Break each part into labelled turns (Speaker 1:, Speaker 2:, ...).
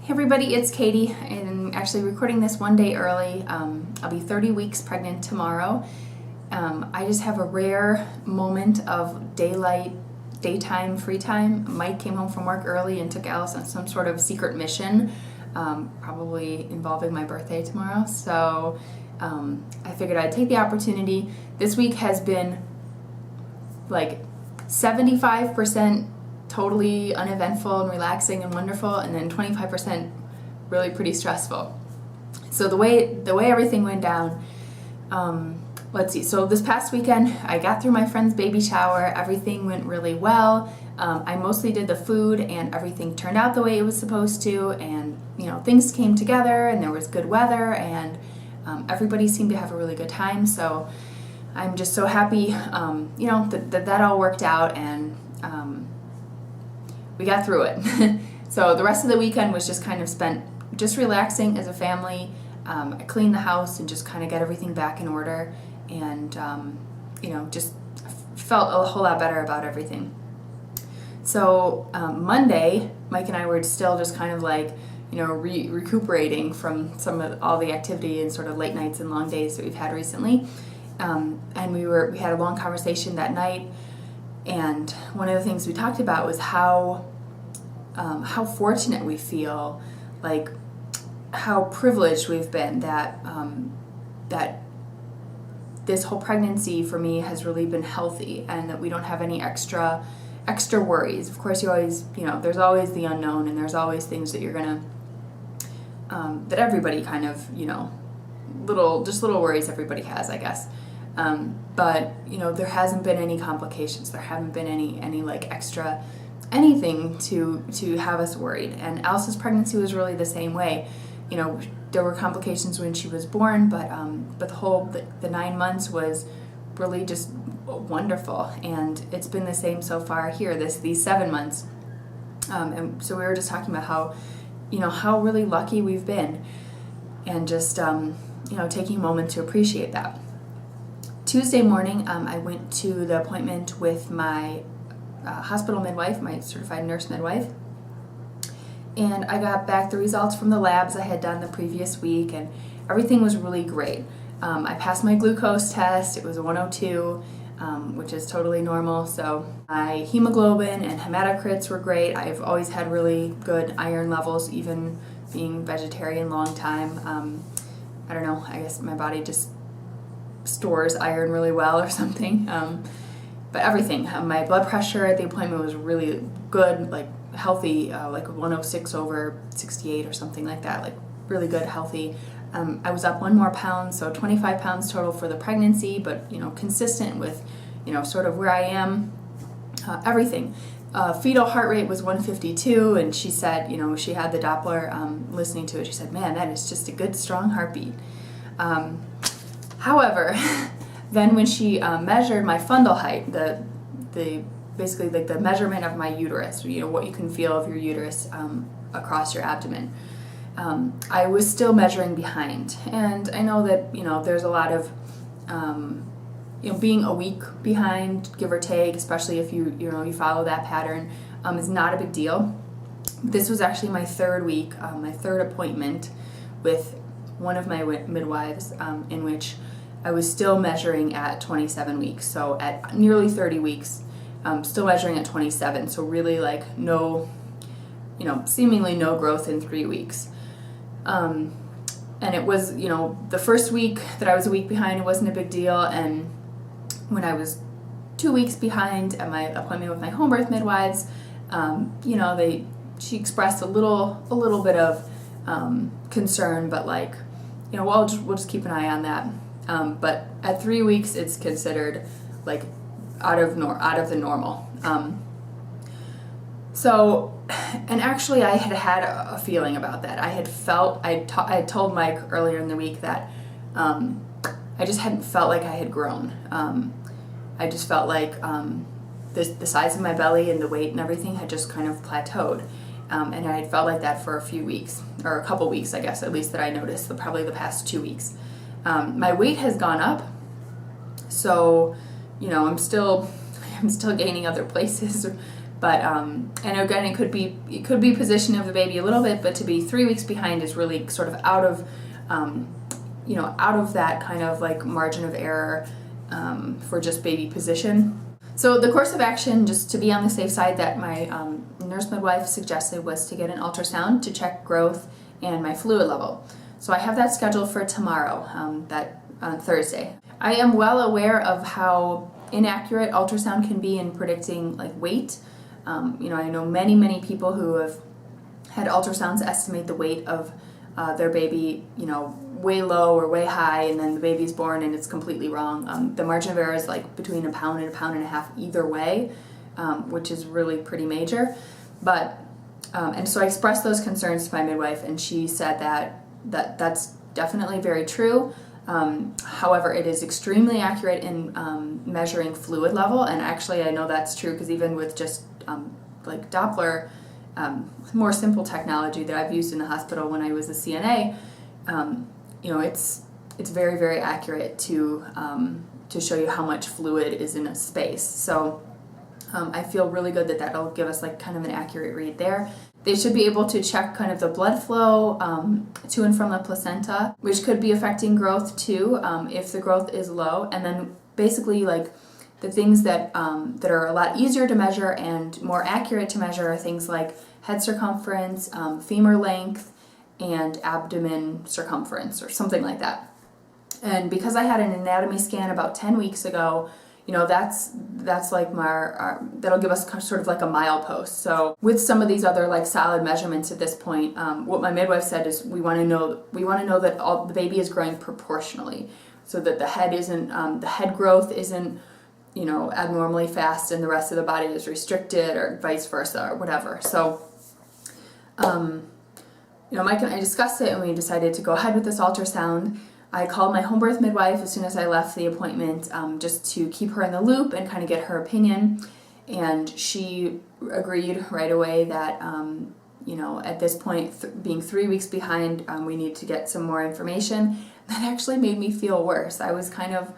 Speaker 1: Hey everybody, it's Katie. I'm actually recording this one day early. I'll be 30 weeks pregnant tomorrow. I just have a rare moment of daytime, free time. Mike came home from work early and took Alice on some sort of secret mission, probably involving my birthday tomorrow. So I figured I'd take the opportunity. This week has been like 75% totally uneventful and relaxing and wonderful, and then 25% really pretty stressful. So the way everything went down, let's see. So this past weekend, I got through my friend's baby shower. Everything went really well. I mostly did the food, and everything turned out the way it was supposed to. And things came together, and there was good weather, and everybody seemed to have a really good time. So I'm just so happy, that all worked out, and we got through it. So the rest of the weekend was just kind of spent just relaxing as a family. I cleaned the house and just kind of got everything back in order, and just felt a whole lot better about everything. So Monday, Mike and I were still just kind of like recuperating from all the activity and sort of late nights and long days that we've had recently. And we had a long conversation that night. And one of the things we talked about was how fortunate we feel, like how privileged we've been that this whole pregnancy for me has really been healthy, and that we don't have any extra worries. Of course, you always, there's always the unknown, and there's always things that you're gonna that everybody kind of, little worries everybody has, I guess. But there hasn't been any complications. There haven't been any like extra anything to have us worried. And Alice's pregnancy was really the same way. There were complications when she was born, but the 9 months was really just wonderful. And it's been the same so far here, these 7 months. And so we were just talking about how really lucky we've been, and just taking a moment to appreciate that. Tuesday morning, I went to the appointment with my hospital midwife, my certified nurse midwife, and I got back the results from the labs I had done the previous week, and everything was really great. I passed my glucose test. It was a 102, which is totally normal. So my hemoglobin and hematocrits were great. I've always had really good iron levels, even being vegetarian long time. I don't know, I guess my body just stores iron really well or something. But everything, my blood pressure at the appointment was really good, like healthy, like 106 over 68 or something like that, like really good, healthy. I was up 1 more pound, so 25 pounds total for the pregnancy, but consistent with sort of where I am. Everything. Fetal heart rate was 152, and she said, she had the Doppler listening to it. She said, "Man, that is just a good, strong heartbeat." However, then when she measured my fundal height, basically like the measurement of my uterus, what you can feel of your uterus across your abdomen, I was still measuring behind. And I know that there's a lot of being a week behind, give or take, especially if you follow that pattern, is not a big deal. This was actually my 3rd week, my 3rd appointment with one of my midwives, in which I was still measuring at 27 weeks. So at nearly 30 weeks, still measuring at 27. So really like no, seemingly no growth in 3 weeks. And it was, the first week that I was a week behind, it wasn't a big deal. And when I was 2 weeks behind at my appointment with my home birth midwives, she expressed a little bit of concern, but like, we'll just keep an eye on that. But at 3 weeks, it's considered like out of the normal. So, and actually, I had a feeling about that. I had told Mike earlier in the week that I just hadn't felt like I had grown. I just felt like the size of my belly and the weight and everything had just kind of plateaued. And I had felt like that for a few weeks, or a couple weeks, I guess, at least that I noticed, probably the past 2 weeks. My weight has gone up, so I'm still gaining other places, But and again, it could be position of the baby a little bit, but to be 3 weeks behind is really sort of out of out of that kind of like margin of error for just baby position. So the course of action, just to be on the safe side, that my nurse midwife suggested was to get an ultrasound to check growth and my fluid level. So I have that scheduled for tomorrow, on Thursday. I am well aware of how inaccurate ultrasound can be in predicting like weight. I know many people who have had ultrasounds estimate the weight of their baby, way low or way high, and then the baby's born and it's completely wrong. The margin of error is like between a pound and a pound and a half either way, which is really pretty major. But and so I expressed those concerns to my midwife, and she said that's definitely very true. However, it is extremely accurate in measuring fluid level, and actually I know that's true because even with just like Doppler, more simple technology that I've used in the hospital when I was a CNA, it's very, very accurate to show you how much fluid is in a space. So I feel really good that that'll give us like kind of an accurate read there. They should be able to check kind of the blood flow to and from the placenta, which could be affecting growth too, if the growth is low. And then basically like the things that are a lot easier to measure and more accurate to measure are things like head circumference, femur length, and abdomen circumference or something like that. And because I had an anatomy scan about 10 weeks ago, that's like that'll give us sort of like a milepost. So with some of these other like solid measurements at this point, what my midwife said is we want to know that the baby is growing proportionally, so that the head growth isn't abnormally fast and the rest of the body is restricted, or vice versa, or whatever. So Mike and I discussed it, and we decided to go ahead with this ultrasound. I called my home birth midwife as soon as I left the appointment, just to keep her in the loop and kind of get her opinion. And she agreed right away that, at this point, being 3 weeks behind, we need to get some more information. That actually made me feel worse. I was kind of,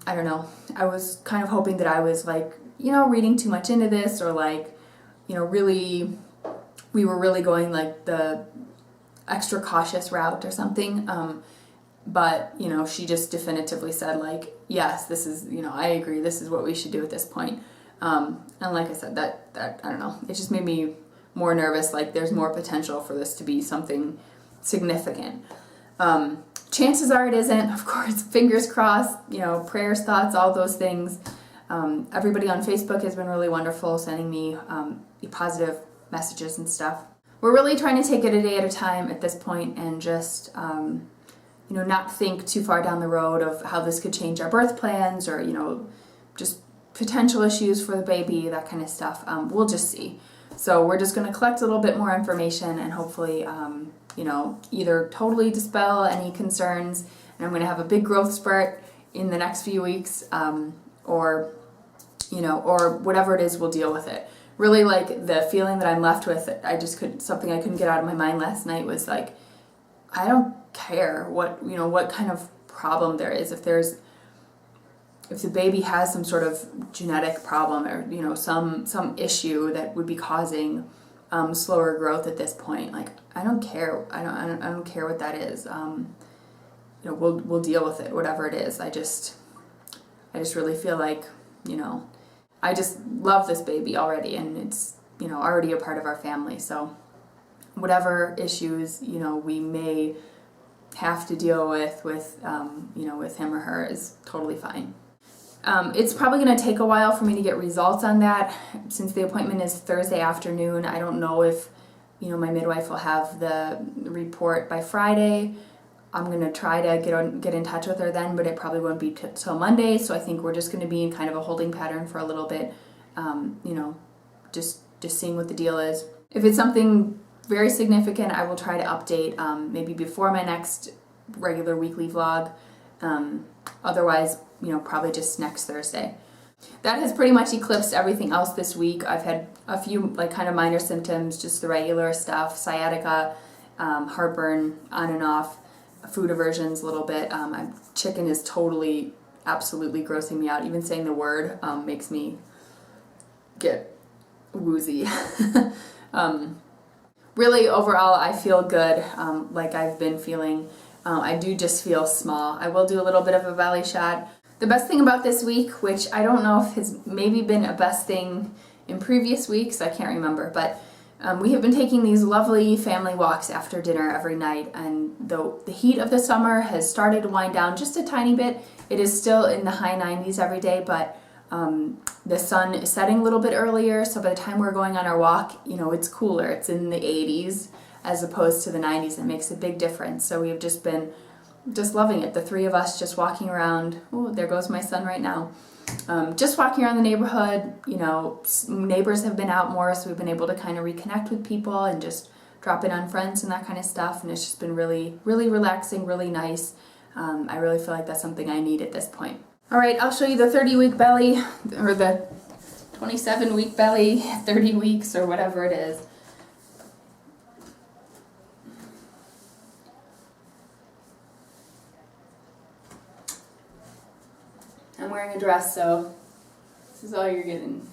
Speaker 1: I was kind of hoping that I was like, reading too much into this, or like, really, we were really going like the extra cautious route or something. But, she just definitively said like, yes, this is, I agree, this is what we should do at this point. And like I said, that I don't know, it just made me more nervous, like there's more potential for this to be something significant. Chances are it isn't, of course, fingers crossed, prayers, thoughts, all those things. Everybody on Facebook has been really wonderful, sending me positive messages and stuff. We're really trying to take it a day at a time at this point, and just not think too far down the road of how this could change our birth plans, or just potential issues for the baby, that kind of stuff. We'll just see. So we're just going to collect a little bit more information, and hopefully either totally dispel any concerns, and I'm going to have a big growth spurt in the next few weeks, or whatever it is, we'll deal with it. Really, like, the feeling that I'm left with, something I couldn't get out of my mind last night was like, I don't care what kind of problem there is. If the baby has some sort of genetic problem, or some issue that would be causing slower growth at this point, like, I don't care. I don't care what that is. We'll deal with it, whatever it is. I just really feel like, I just love this baby already, and it's, already a part of our family. So whatever issues, we may have to deal with him or her is totally fine. It's probably going to take a while for me to get results on that, since the appointment is Thursday afternoon. I don't know if, my midwife will have the report by Friday. I'm going to try to get in touch with her then, but it probably won't be till Monday, so I think we're just going to be in kind of a holding pattern for a little bit, just seeing what the deal is. If it's something very significant, I will try to update maybe before my next regular weekly vlog. Otherwise, probably just next Thursday. That has pretty much eclipsed everything else this week. I've had a few like kind of minor symptoms, just the regular stuff, sciatica, heartburn on and off, food aversions a little bit. Chicken is absolutely grossing me out. Even saying the word makes me get woozy. Really, overall, I feel good, like I've been feeling. I do just feel small. I will do a little bit of a belly shot. The best thing about this week, which I don't know if has maybe been a best thing in previous weeks, I can't remember, but we have been taking these lovely family walks after dinner every night, and though the heat of the summer has started to wind down just a tiny bit, it is still in the high 90s every day, but the sun is setting a little bit earlier, so by the time we're going on our walk, you know, it's cooler. It's in the 80s as opposed to the 90s. It makes a big difference. So we have just been loving it. The three of us just walking around. Oh, there goes my son right now. Just walking around the neighborhood. You know, neighbors have been out more, so we've been able to kind of reconnect with people and just drop in on friends and that kind of stuff. And it's just been really, really relaxing, really nice. I really feel like that's something I need at this point. All right, I'll show you the 30-week belly, or the 27-week belly, 30 weeks, or whatever it is. I'm wearing a dress, so this is all you're getting.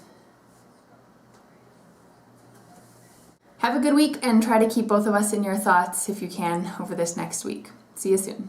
Speaker 1: Have a good week, and try to keep both of us in your thoughts if you can over this next week. See you soon.